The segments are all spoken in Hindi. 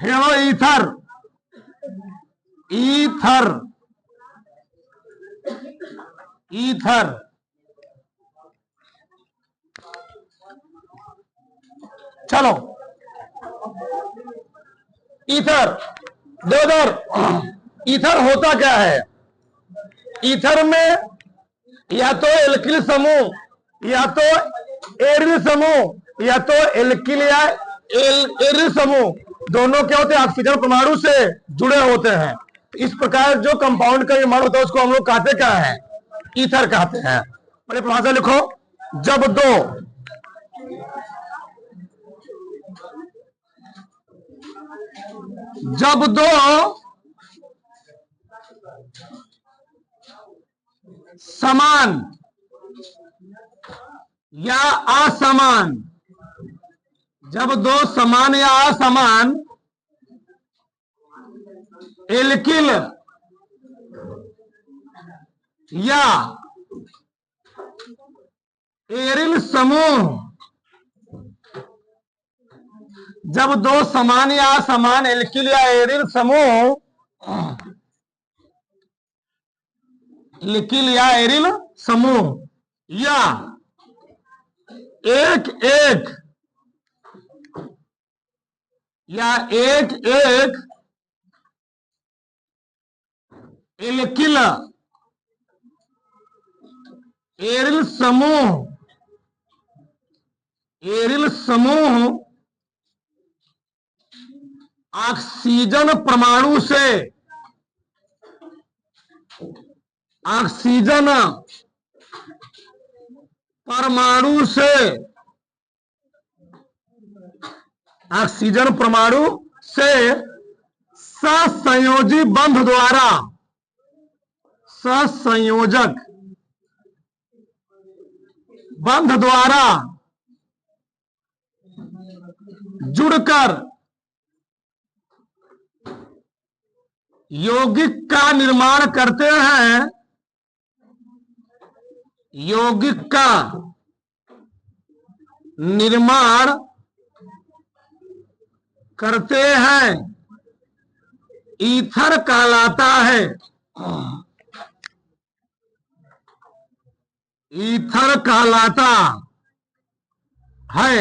Hello ether, ether, ether. चलो ईथर देवधर, ईथर होता क्या है? ईथर में या तो एल्किल समूह या तो एरिल समूह या तो एल्किल या एरिल समूह दोनों क्या होते हैं? ऑक्सीजन परमाणु से जुड़े होते हैं। इस प्रकार जो कंपाउंड का निर्माण होता है उसको हम लोग कहते क्या है? ईथर कहते हैं। पहले परिभाषा लिखो। जब दो समान या असमान, जब दो समान या असमान एल्किल या एरिल समूह, जब दो समान या असमान एल्किल या एरिल समूह, एल्किल या एरिल समूह या एक एक एल्किल एरिल समूह ऑक्सीजन परमाणु से ससंयोजी बंध द्वारा, ससंयोजक बंध द्वारा जुड़कर यौगिक का निर्माण करते हैं, यौगिक का निर्माण करते हैं, ईथर कहलाता है। ईथर कहलाता है।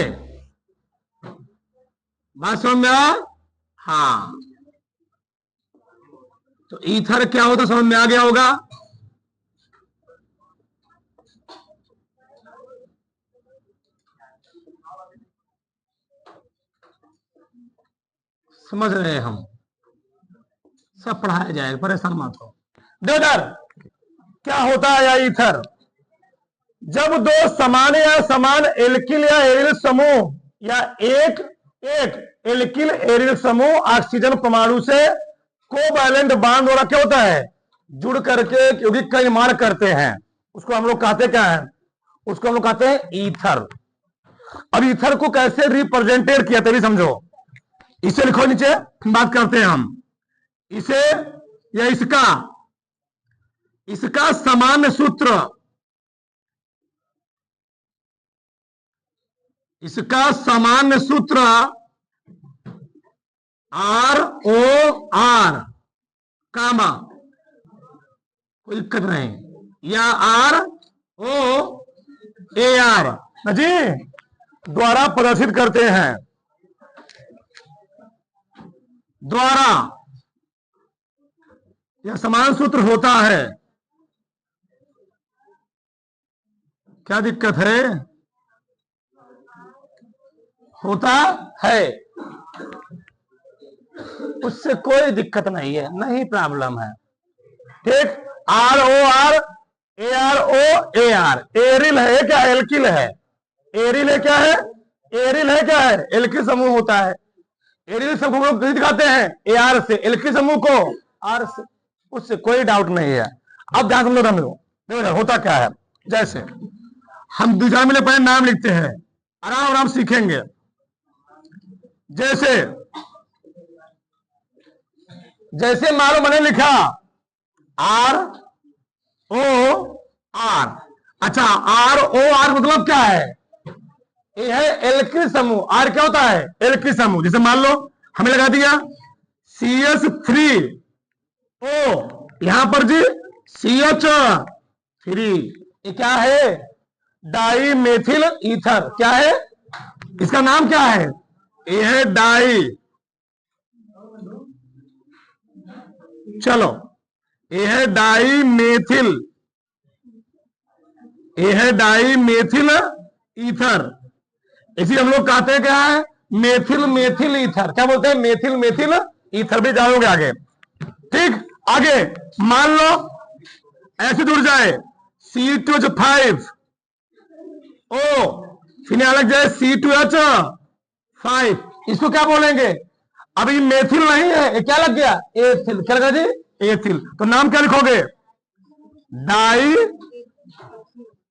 बात समझ में आया? हाँ, तो ईथर क्या होता समझ में आ गया होगा। समझ रहे हैं हम, सब पढ़ाया जाएगा, परेशान मत हो। देवधर क्या होता है या ईथर? जब दो समान या समान एल्किल या एरिल समूह या एक एल्किल एरिल समूह ऑक्सीजन परमाणु से कोवैलेंट बॉन्ड द्वारा क्या होता है? जुड़ करके यौगिक का निर्माण करते हैं, उसको हम लोग कहते क्या है? उसको हम लोग कहते हैं ईथर। अब ईथर को कैसे रिप्रेजेंटेड किया तभी समझो। इसे लिखो नीचे, बात करते हैं हम इसे या इसका सामान्य सूत्र, इसका सामान्य सूत्र ROR कामा, कोई दिक्कत नहीं, या ROAR जी द्वारा प्रदर्शित करते हैं। द्वारा यह समान सूत्र होता है। क्या दिक्कत है? होता है, उससे कोई दिक्कत नहीं है, नहीं प्रॉब्लम है। ठीक, ROR AROAR एरिल है क्या? एल्किल है। एरिल है क्या है? एरिल है क्या है? एल्किल समूह होता है। एरिल समूह लोग दिखाते हैं AR से, एल्किल समूह को R से, उससे कोई डाउट नहीं है। अब ध्यान समझो देखो होता क्या है। जैसे हम दूसरा मिले पहले नाम लिखते हैं, आराम आराम सीखेंगे। जैसे मानो मैंने लिखा ROR। अच्छा, ROR मतलब क्या है? ये है एल्किल समूह। R क्या होता है? एल्किल समूह। जैसे मान लो हमें लगा दिया CH3O, यहां पर जी CH3, ये क्या है? Dimethyl ether. क्या है इसका नाम? क्या है? ये है डाई, चलो ये है डाई मेथिल, ये है डाई मेथिल ईथर। इसी हम लोग कहते हैं क्या है? Methyl methyl ether. क्या बोलते हैं? मेथिल मेथिल ईथर भी जाओगे आगे। ठीक, आगे मान लो ऐसे जुड़ जाए C2H5 O, फिर यहां लग जाए C2H5, इसको क्या बोलेंगे? अब ये मेथिल नहीं है, ये क्या लग गया? एथिल। क्या लगा जी? एथिल। तो नाम क्या लिखोगे?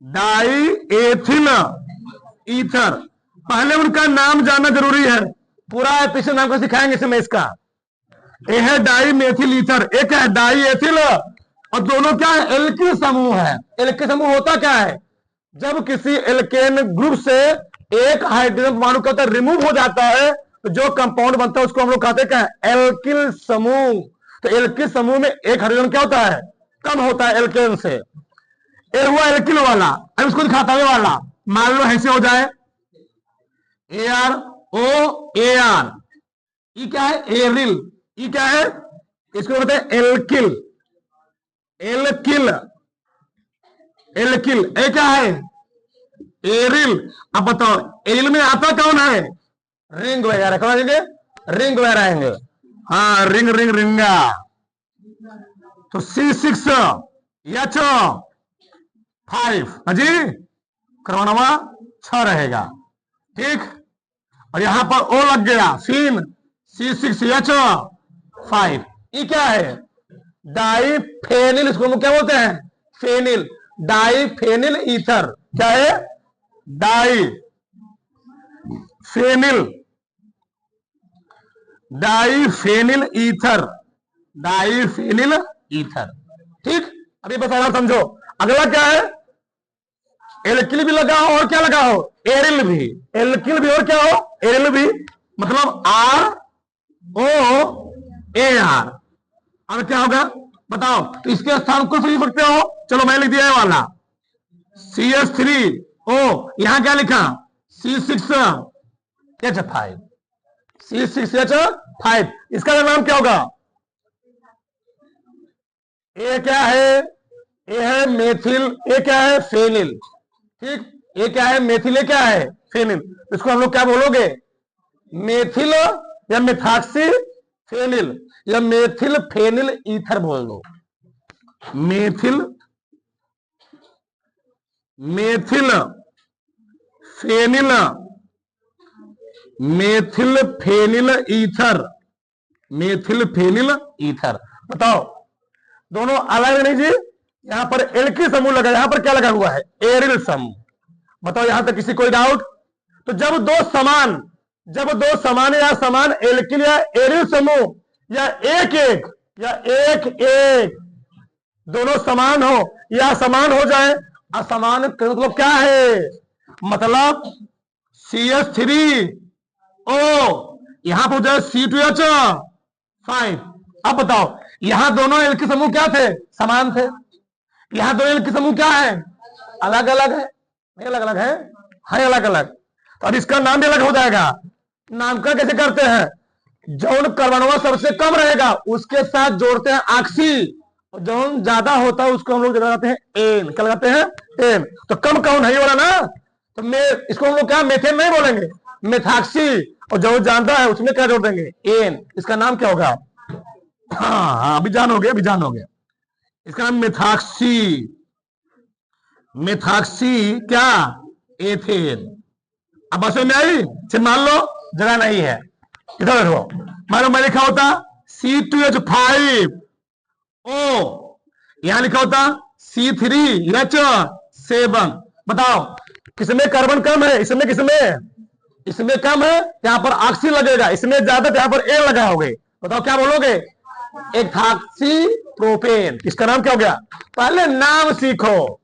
Die ethyl ether. पहले उनका नाम जानना जरूरी है, पूरा एपिसोड नाम को सिखाएंगे इसमें। इसका ये है डाई मेथिल ईथर, एक है डाई एथिल, और दोनों क्या है? एल्किल समूह है। एल्किल समूह होता क्या है? जब किसी एल्केन ग्रुप से एक हाइड्रोजन परमाणु क्या होता है? रिमूव हो जाता है, तो जो कंपाउंड बनता है उसको हम लोग कहते हैं क्या? एल्किल समूह। तो एल्किल समूह में एक हाइड्रोजन क्या होता है? कम होता है एल्केन से। ये हुआ एल्किल वाला। अब इसको दिखाता है वाला। मान लो ऐसे हो जाए ArOAr, ये क्या है? एरिल। ये क्या है? इसको बोलते हैं एल्किल। Alkyl alkyl. ए क्या है? एरिल। अब बताओ एरिल में आता कौन है? रिंग वगैरह। कौन आएंगे? रिंग वगैरह आएंगे। हाँ, रिंग रिंग रिंगा। तो C6H5 जी, क्रमवा 6 रहेगा। ठीक, और यहां पर O लग गया, फिन C6H5। ये क्या है? डाईफेनिल। इसको हम क्या बोलते हैं? फेनिल। Diphenyl ether. क्या है? Diphenyl ether. Diphenyl ether. ठीक, अभी बस आना समझो। अगला क्या है? एल्किल भी लगा हो और क्या लगा हो? एरिल भी। एल्किल भी और क्या हो? एरिल भी। मतलब ROAR। अब क्या होगा बताओ? तो इसके स्थान को लिख सकते हो। चलो मैं लिख दिया है वाला CH3O, यहां क्या लिखा? C6H5। C6H5, इसका नाम क्या होगा? ये क्या है? ये है मेथिल। ये क्या है? फेनिल। ठीक, ये क्या है? मेथिल। ये क्या है? फेनिल। इसको हम लोग क्या बोलोगे? मेथिल या मेथॉक्सी फेनिल या मेथिल फेनिल ईथर बोल दो। Methyl phenyl ether. Methyl phenyl ether. बताओ, दोनों अलग नहीं जी। यहां पर एल्किल समूह लगा, यहां पर क्या लगा हुआ है? एरिल समूह। बताओ यहां तक किसी कोई डाउट? तो जब दो समान या समान एल्किल या एरिल समूह या एक एक दोनों समान हो या समान हो जाए, असमान मतलब क्या है? मतलब CH3O, यहां पर हो जाए C2H5। अब बताओ, यहां दोनों एल्किल समूह क्या थे? समान थे। यहां दोनों एल्किल समूह क्या है? अलग अलग है। नहीं अलग अलग है, अलग अलग। तो अब इसका नाम भी अलग हो जाएगा। नामकरण कैसे करते हैं? जौन कार्बनवा सबसे कम रहेगा उसके साथ जोड़ते हैं ऑक्सी, और जौन ज्यादा होता है उसको हम लोग लगाते हैं एन। क्या लगाते हैं? एन। तो कम कौन है? ये वाला ना। तो इसको हम लोग क्या मेथेन नहीं बोलेंगे, मेथॉक्सी। और जो जानता है उसमें क्या जोड़ देंगे? एन। इसका नाम क्या होगा? हाँ, अभी जानोगे। इसका नाम मेथॉक्सी क्या? एथेन। अब बस में आई? मान लो जगह नहीं है, इधर देखो। मान लो मैं लिखा होता C2H5O, यहां लिखा होता C3H7। बताओ किसमें कार्बन कम है? इसमें कम है, यहां पर ऑक्सीजन लगेगा। इसमें ज्यादा, यहां पर ए लगा होगे। बताओ क्या बोलोगे? Ethoxy propane. इसका नाम क्या हो गया? पहले नाम सीखो,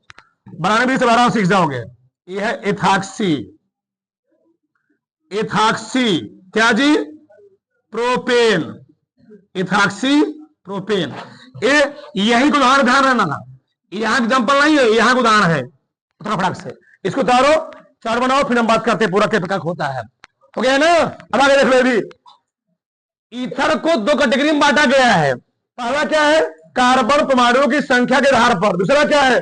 बनाने भी से आराम सीख जाओगे। यह है एथॉक्सी। क्या जी? Propane, ethoxy propane. ये यही को उदाहरण ध्यान रहना था, यहां एग्जांपल नहीं है, यहां का उदाहरण है। उतना फटाक से इसको उतारो, चार बनाओ, फिर हम बात करते हैं पूरा क्या प्रकार होता है। हो गया ना? अब आगे देख लो। अभी ईथर को दो कैटेगरी में बांटा गया है। पहला क्या है? कार्बन परमाणुओं की संख्या के आधार पर। दूसरा क्या है?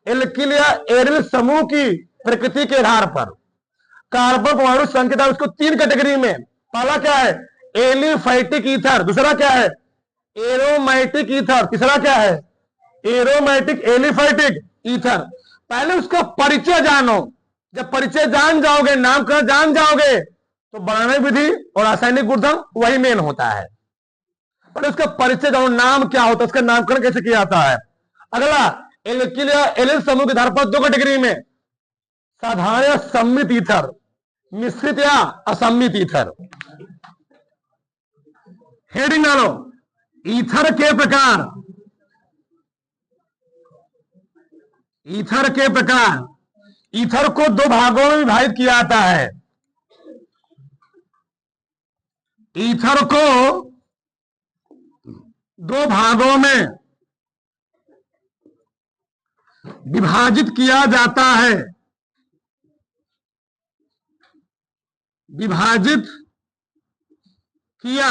एल्किल या एरिल समूह की प्रकृति के आधार पर। कार्बन परमाणु संख्या, उसको तीन कैटेगरी में। पहला क्या है? Aliphatic ether. दूसरा क्या है? Aromatic ether. तीसरा क्या है? Aromatic aliphatic ether. पहले उसका परिचय जानो। जब परिचय जान जाओगे, नामकरण जान जाओगे, तो बनाने विधि और रासायनिक गुणधर्म वही मेन होता है। पर उसका परिचय जानो, नाम क्या होता है, उसका नामकरण कैसे किया जाता है। अगला, एल्किल या एलिल समूह के आधार पर दो कैटेगरी में, साधारण या सम्मित ईथर, मिश्रित या असम्मित ईथर। हेडिंग डालो, ईथर के प्रकार। ईथर के प्रकार। ईथर को दो भागों में विभाजित किया जाता है। ईथर को दो भागों में विभाजित किया जाता है। विभाजित किया।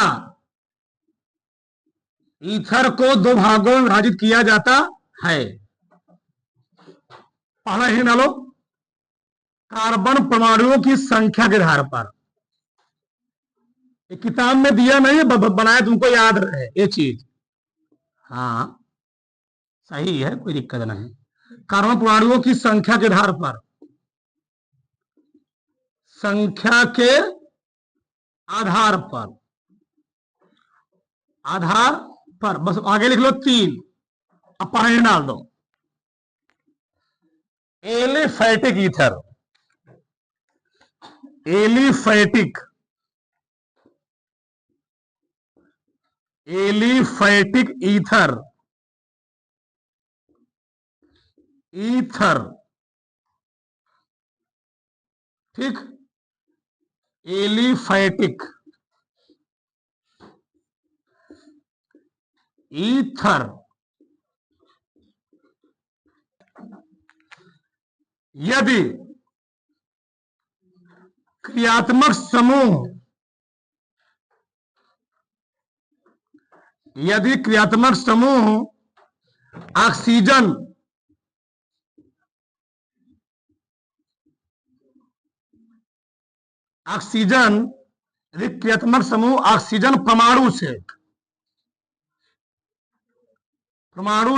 ईथर को दो भागों में विभाजित किया जाता है। पहला ही डालो, कार्बन परमाणुओं की संख्या के आधार पर। किताब में दिया नहीं, बनाया तुमको याद रहे ये चीज। हाँ सही है, कोई दिक्कत नहीं। कार्बन परमाणुओं की संख्या के आधार पर। संख्या के आधार पर। आधार पर, बस आगे लिख लो तीन। अब पानी डाल दो। Aliphatic ether. Aliphatic. Aliphatic ether. Ether, ठीक। एलिफैटिक ईथर यदि क्रियात्मक समूह, यदि क्रियात्मक समूह ऑक्सीजन, ऑक्सीजन यदि क्रियात्मक समूह ऑक्सीजन परमाणु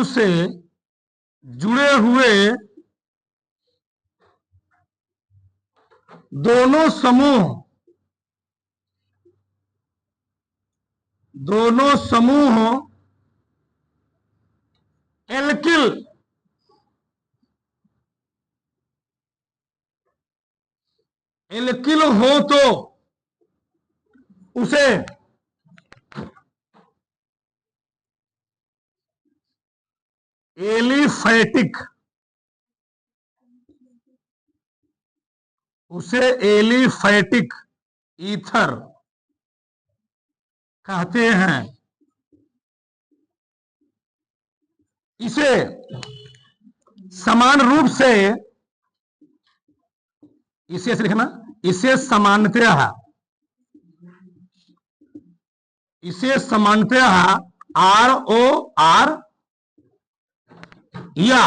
से जुड़े हुए दोनों समूह एल्किल हो तो उसे एलिफैटिक, एलिफैटिक ईथर कहते हैं। इसे समान रूप से, इसे ऐसे लिखना, इसे सामान्यतः ROR या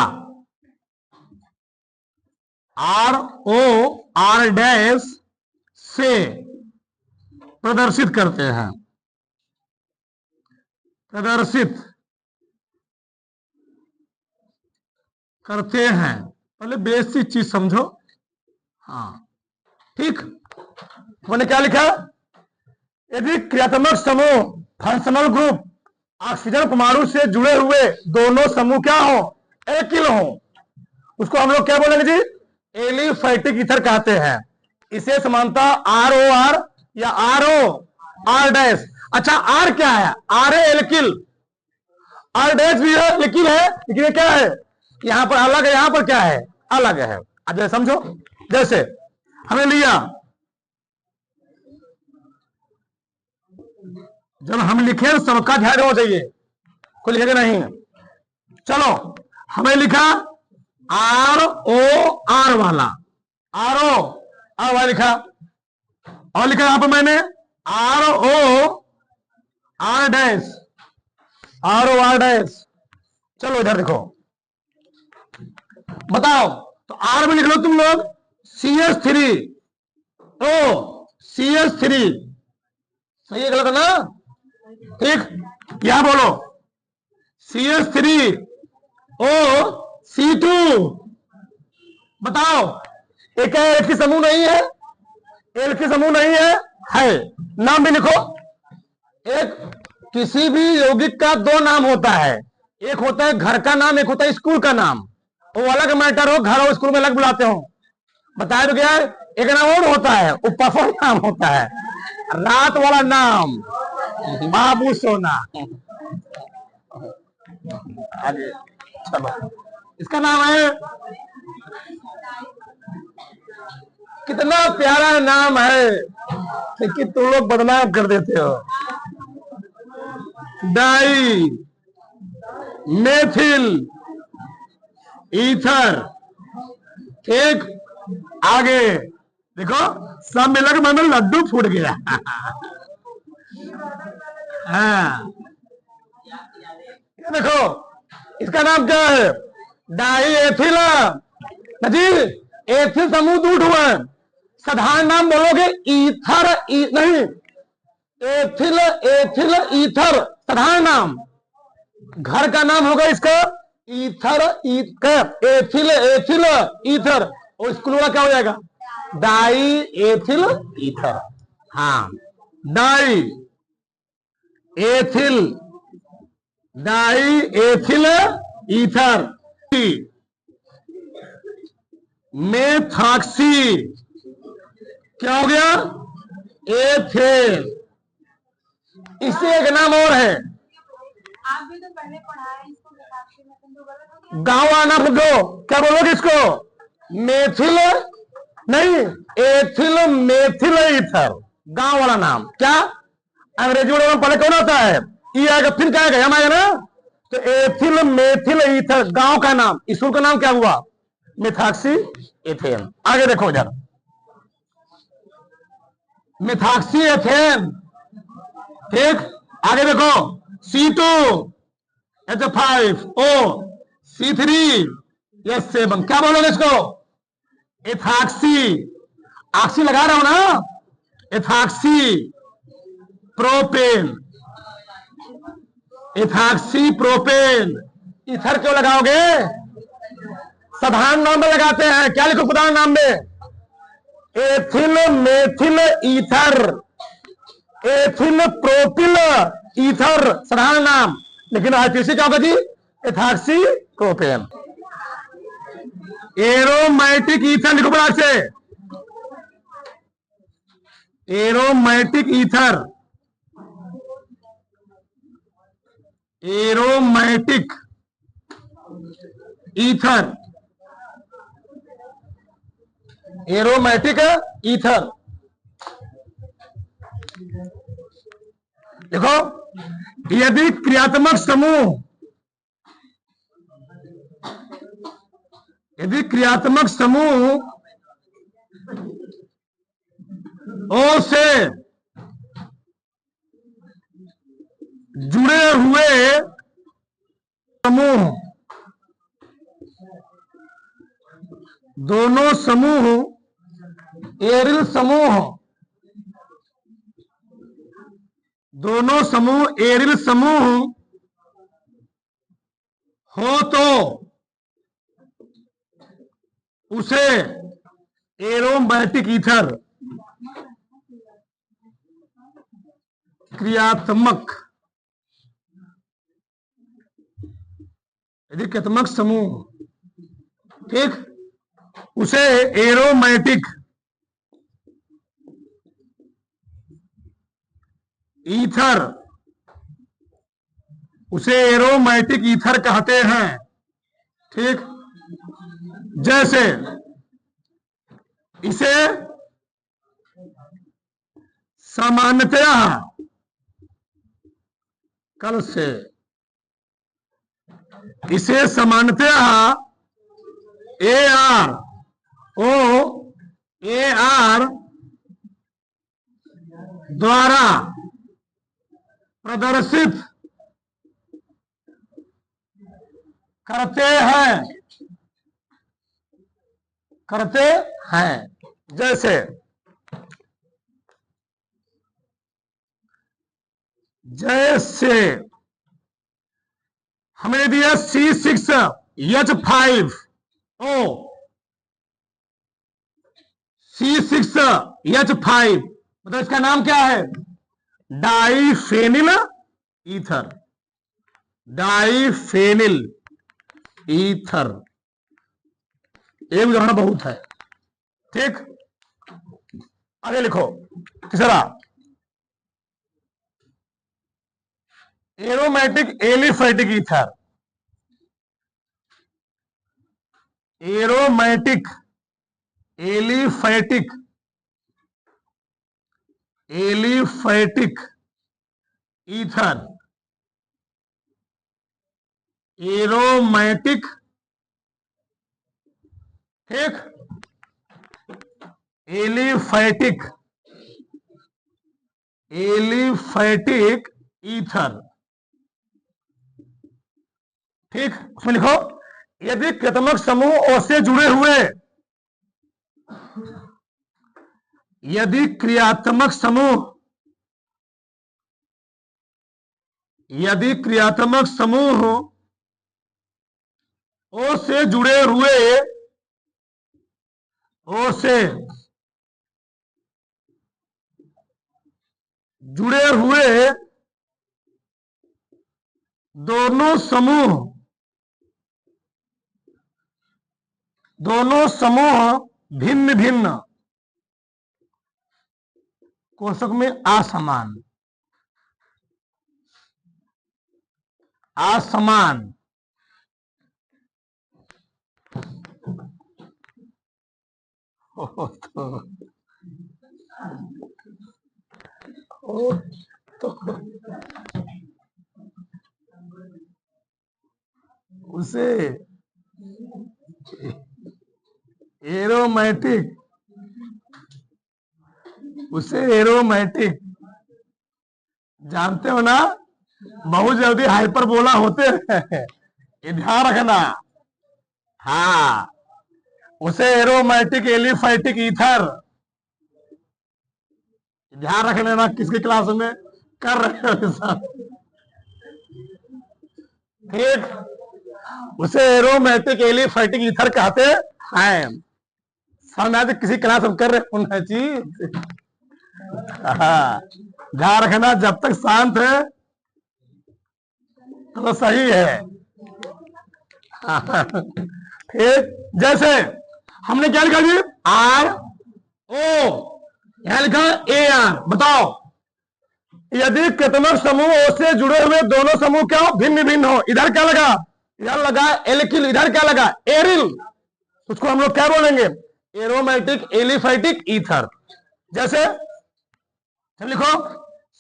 ROR डैश से प्रदर्शित करते हैं। पहले बेसिक चीज समझो। हाँ ठीक। मैंने क्या लिखा? यदि क्रियात्मक समूह फंक्शनल ग्रुप ऑक्सीजन परमाणु से जुड़े हुए दोनों समूह क्या हो? एल्किल हो, उसको हम लोग क्या बोलेंगे जी? एलिफैटिक ईथर कहते हैं। इसे समानता ROR या ROR डैश। अच्छा आर क्या है? आर है एल्किल, आर डैश भी है एल्किल है, लेकिन क्या है यहां पर अलग है, यहां पर क्या है? अलग है। अब जैसे समझो, जैसे हमने लिया जब हम लिखे सबका ध्यान होना चाहिए, कोई लिखेगा नहीं। चलो हमें लिखा ROR वाला, RO वाला लिखा, और लिखा यहां पर मैंने ROR डैश। चलो इधर देखो, बताओ। तो R में लिख लो तुम लोग CH3 CH3, सही है गलत है ना? ठीक, क्या बोलो? CH3 C2, बताओ। एक एल की समूह नहीं है, एल की समूह नहीं है। नाम भी लिखो। एक किसी भी यौगिक का दो नाम होता है, एक होता है घर का नाम, एक होता है स्कूल का नाम। वो अलग मैटर हो, घर हो स्कूल में अलग बुलाते हो, बताया तो क्या है? एक नाम और होता है, उपफल नाम होता है, रात वाला नाम बाबू सोना। आगे चलो, इसका नाम है, कितना प्यारा नाम है, लेकिन तुम लोग बदनाम कर देते हो। Dimethyl ether. ठीक, आगे देखो, सब मिलकर मन में लड्डू फूट गया। हाँ, देखो इसका नाम क्या है? Die ethyl. जी, एथिल समूह दूध हुआ, साधारण नाम बोलोगे ईथर नहीं, एथिल एथिल ईथर साधारण नाम। घर का नाम होगा इसका ईथर एथिल एथिल ईथर, और स्कूल वाला क्या हो जाएगा? Die ethyl ether. हाँ, डाई एथिल ईथर। मेथॉक्सी क्या हो गया? एथेन। इससे एक नाम और है, आप भी तो पहले पढ़ा है इसको, मेथाक्सी में तुम तो गलत हो गया। गांव वाला नाम लिखो, क्या बोलोगे इसको? मेथिल नहीं, एथिल मेथिल ईथर, गांव वाला नाम। क्या अंग्रेजी में पढ़े कौन आता है? ई आएगा, फिर क्या आएगा? हम आएगा ना। तो एथिल मेथिल ईथर गांव का नाम, स्कूल का नाम क्या हुआ? Methoxy ethane. आगे देखो इधर, मेथॉक्सी एथेन। ठीक, आगे देखो, C2H5O C3H7, क्या बोलोगे इसको? एथॉक्सी, ऑक्सी लगा रहा हूं ना, ethoxy propane, ethoxy propane. Ether क्यों लगाओगे? साधारण नाम में लगाते हैं, क्या लिखो साधारण नाम में? Ethyl methyl ether, ethyl propyl ether साधारण नाम, लेकिन आरटीसी क्या होगा जी? Ethoxy propane. एरोमेटिक ईथर लिखो बड़ा से, aromatic ether, aromatic ether, aromatic ether. देखो, यदि क्रियात्मक समूह, यदि क्रियात्मक समूह O से जुड़े हुए समूह, दोनों समूह एरिल समूह, दोनों समूह एरिल समूह हो तो उसे एरोमेटिक ईथर, क्रियात्मक, यदि क्रियात्मक समूह, ठीक, उसे एरोमेटिक ईथर, उसे एरोमेटिक ईथर कहते हैं। ठीक, जैसे इसे सामान्यतया कल से। इसे सामान्यतः AR द्वारा प्रदर्शित करते हैं। जैसे हमने दिया C6H5O, C6H5 मतलब इसका नाम क्या है? Diphenyl ether. Diphenyl ether. एक उदाहरण बहुत है। ठीक, आगे लिखो। तीसरा aromatic aliphatic ether. Aromatic aliphatic ether. Aromatic, ठीक, एलिफैटिक ईथर। ठीक, उसमें लिखो यदि क्रियात्मक समूह O से जुड़े हुए, यदि क्रियात्मक समूह O से जुड़े हुए दोनों समूह भिन्न भिन्न कोष्ठक में असमान उसे एरोमेटिक जानते हो ना, बहुत जल्दी हाइपरबोला होते हैं, ये ध्यान रखना। हाँ, उसे एरोमेटिक एलिफैटिक ईथर, ध्यान रख लेना किसकी क्लास में कर रहे हो सब। ठीक, उसे एरोमेटिक एलिफैटिक ईथर कहते हैं। समझ में आते किसी क्लास में कर रहे होना चाहिए। ध्यान रखना, जब तक शांत है तो सही है। ठीक, जैसे हमने क्या लिखा जी? RO, यहां लिखा AR। बताओ यदि क्रियात्मक समूह O से जुड़े हुए दोनों समूह क्या हो? भिन्न भिन्न हो। इधर क्या लगा? इधर लगा एल्किल, इधर क्या लगा? एरिल। उसको हम लोग क्या बोलेंगे? Aromatic aliphatic ether. जैसे लिखो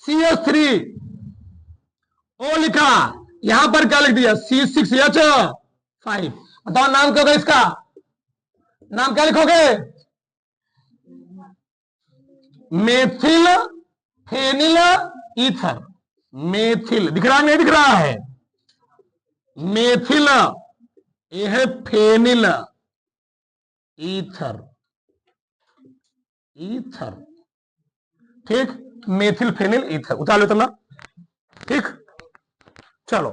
CH3O लिखा, यहां पर क्या लिख दिया? C6H5। बताओ नाम क्या होगा इसका? नाम क्या लिखोगे? Methyl phenyl ether. मेथिल दिख रहा है, नहीं दिख रहा है? मेथिल, यह है फेनिल ईथर। ठीक, मेथिल फेनिल ईथर। उतार लो तुम ना। ठीक, चलो